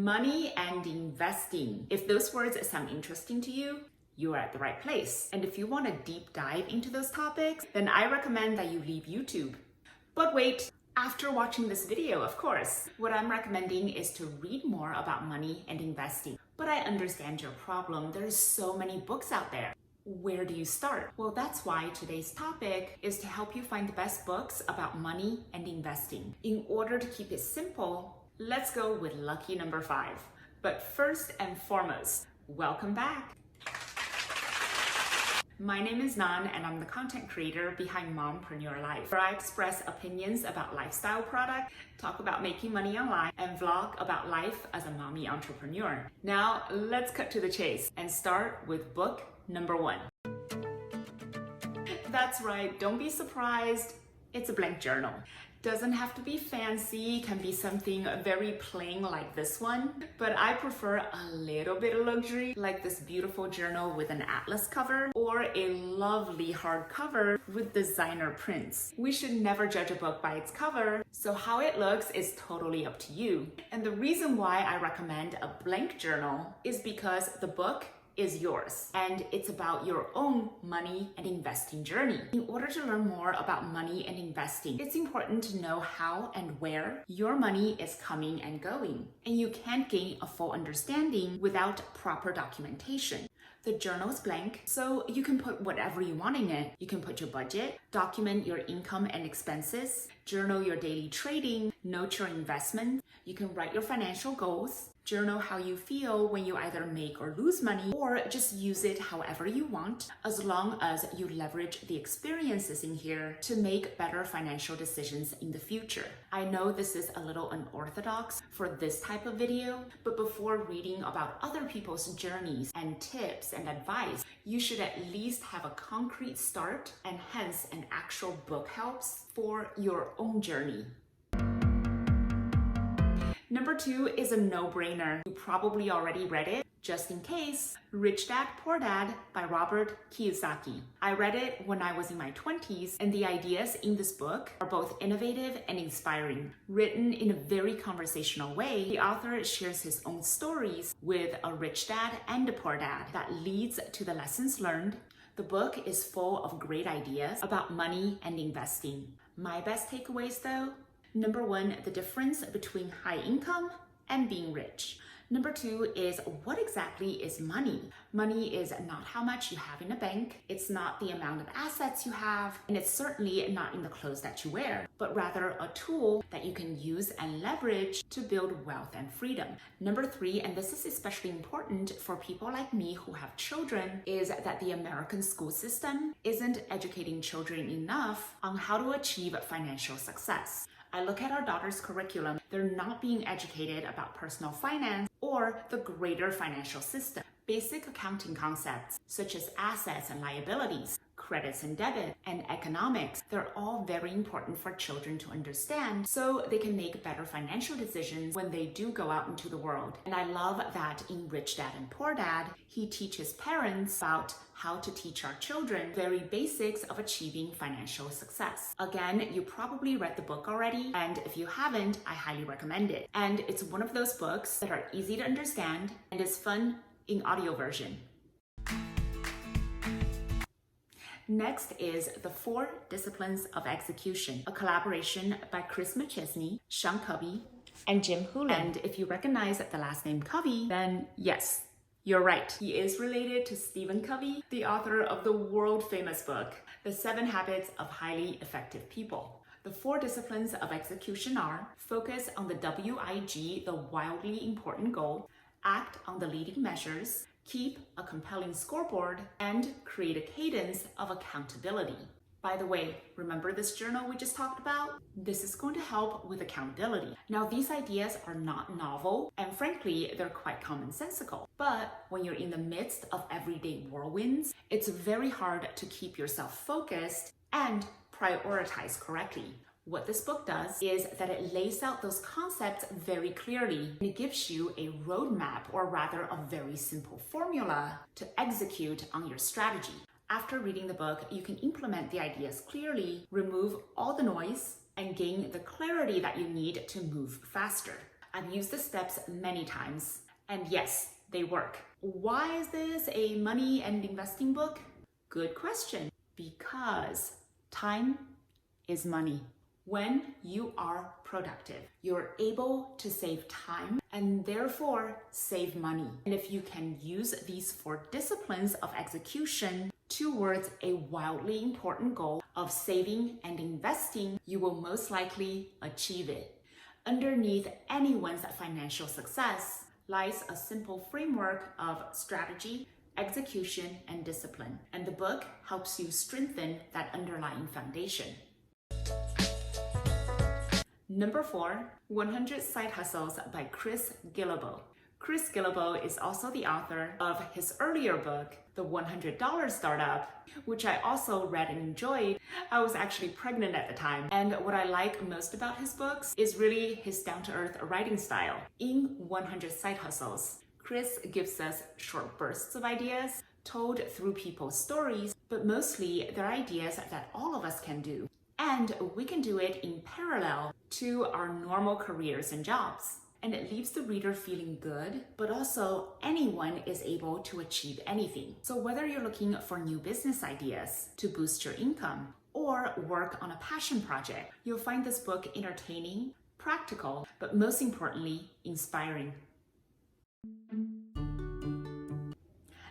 Money and investing. If those words sound interesting to you, you are at the right place. And if you want to deep dive into those topics, then I recommend that you leave YouTube. But wait, after watching this video, of course, what I'm recommending is to read more about money and investing. But I understand your problem. There's so many books out there. Where do you start? Well, that's why today's topic is to help you find the best books about money and investing. In order to keep it simple, let's go with lucky number 5. But first and foremost, welcome back. My name is Nan, and I'm the content creator behind Mompreneur Life, where I express opinions about lifestyle products, talk about making money online, and vlog about life as a mommy entrepreneur. Now, let's cut to the chase and start with book number 1. That's right, don't be surprised. It's a blank journal. Doesn't have to be fancy, can be something very plain like this one, but I prefer a little bit of luxury, like this beautiful journal with an atlas cover or a lovely hardcover with designer prints. We should never judge a book by its cover, so how it looks is totally up to you. And the reason why I recommend a blank journal is because the book is yours, and it's about your own money and investing journey. In order to learn more about money and investing, it's important to know how and where your money is coming and going, and you can't gain a full understanding without proper documentation. The journal is blank, so you can put whatever you want in it. You can put your budget, document your income and expenses, journal your daily trading, note your investments. You can write your financial goals, journal how you feel when you either make or lose money, or just use it however you want, as long as you leverage the experiences in here to make better financial decisions in the future. I know this is a little unorthodox for this type of video, but before reading about other people's journeys and tips and advice, you should at least have a concrete start, and hence an actual book helps for your own journey. Number 2 is a no-brainer. You probably already read it. Just in case, Rich Dad, Poor Dad by Robert Kiyosaki. I read it when I was in my 20s, and the ideas in this book are both innovative and inspiring. Written in a very conversational way, the author shares his own stories with a rich dad and a poor dad that leads to the lessons learned. The book is full of great ideas about money and investing. My best takeaways though? Number 1, the difference between high income and being rich. Number 2 is, what exactly is money? Money is not how much you have in a bank, it's not the amount of assets you have, and it's certainly not in the clothes that you wear, but rather a tool that you can use and leverage to build wealth and freedom. Number 3, and this is especially important for people like me who have children, is that the American school system isn't educating children enough on how to achieve financial success. I look at our daughter's curriculum, they're not being educated about personal finance or the greater financial system. Basic accounting concepts such as assets and liabilities, credits and debit, and economics, they're all very important for children to understand so they can make better financial decisions when they do go out into the world. And I love that in Rich Dad and Poor Dad, he teaches parents about how to teach our children very basics of achieving financial success. Again, you probably read the book already, and if you haven't, I highly recommend it. And it's one of those books that are easy to understand and is fun in audio version. Next is The 4 Disciplines of Execution, a collaboration by Chris McChesney, Sean Covey, and Jim Hulan. And if you recognize the last name Covey, then yes, you're right. He is related to Stephen Covey, the author of the world-famous book, The 7 Habits of Highly Effective People. The 4 disciplines of execution are: focus on the WIG, the wildly important goal, act on the leading measures, keep a compelling scoreboard, and create a cadence of accountability. By the way, remember this journal we just talked about? This is going to help with accountability. Now, these ideas are not novel, and frankly, they're quite commonsensical. But when you're in the midst of everyday whirlwinds, it's very hard to keep yourself focused and prioritize correctly. What this book does is that it lays out those concepts very clearly, and it gives you a roadmap, or rather a very simple formula to execute on your strategy. After reading the book, you can implement the ideas clearly, remove all the noise, and gain the clarity that you need to move faster. I've used the steps many times, and yes, they work. Why is this a money and investing book? Good question. Because time is money. When you are productive, you're able to save time and therefore save money. And if you can use these 4 disciplines of execution towards a wildly important goal of saving and investing, you will most likely achieve it. Underneath anyone's financial success lies a simple framework of strategy, execution, and discipline. And the book helps you strengthen that underlying foundation. Number 4, 100 Side Hustles by Chris Guillebeau. Chris Guillebeau is also the author of his earlier book, The $100 Startup, which I also read and enjoyed. I was actually pregnant at the time. And what I like most about his books is really his down-to-earth writing style. In 100 Side Hustles, Chris gives us short bursts of ideas told through people's stories, but mostly they're ideas that all of us can do. And we can do it in parallel to our normal careers and jobs. And it leaves the reader feeling good, but also anyone is able to achieve anything. So whether you're looking for new business ideas to boost your income or work on a passion project, you'll find this book entertaining, practical, but most importantly, inspiring.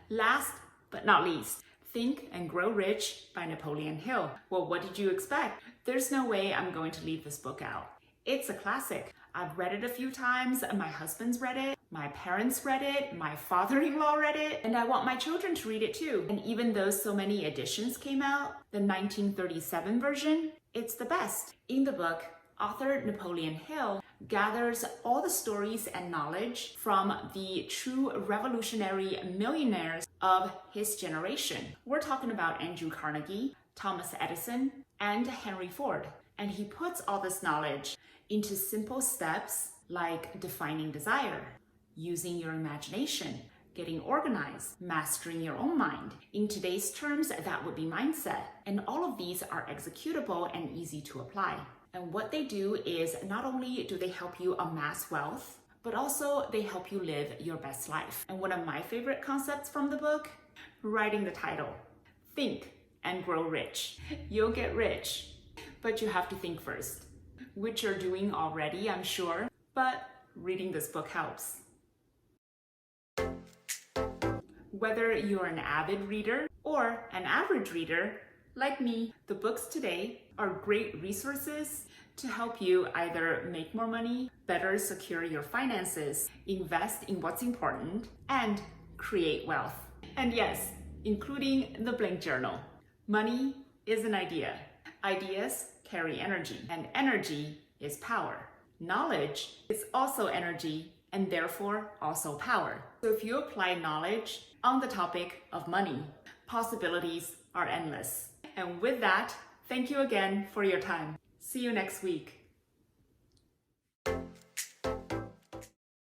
Last but not least, Think and Grow Rich by Napoleon Hill. Well, what did you expect? There's no way I'm going to leave this book out. It's a classic. I've read it a few times, my husband's read it, my parents read it, my father-in-law read it, and I want my children to read it too. And even though so many editions came out, the 1937 version, it's the best. In the book, author Napoleon Hill gathers all the stories and knowledge from the true revolutionary millionaires of his generation. We're talking about Andrew Carnegie, Thomas Edison, and Henry Ford. And he puts all this knowledge into simple steps like defining desire, using your imagination, getting organized, mastering your own mind. In today's terms, that would be mindset. And all of these are executable and easy to apply. And what they do is not only do they help you amass wealth, but also they help you live your best life. And one of my favorite concepts from the book, writing the title, Think and Grow Rich. You'll get rich, but you have to think first, which you're doing already, I'm sure, but reading this book helps. Whether you're an avid reader or an average reader, like me, the books today are great resources to help you either make more money, better secure your finances, invest in what's important, and create wealth. And yes, including the blank journal. Money is an idea. Ideas carry energy, and energy is power. Knowledge is also energy, and therefore also power. So if you apply knowledge on the topic of money, possibilities are endless. And with that, thank you again for your time. See you next week.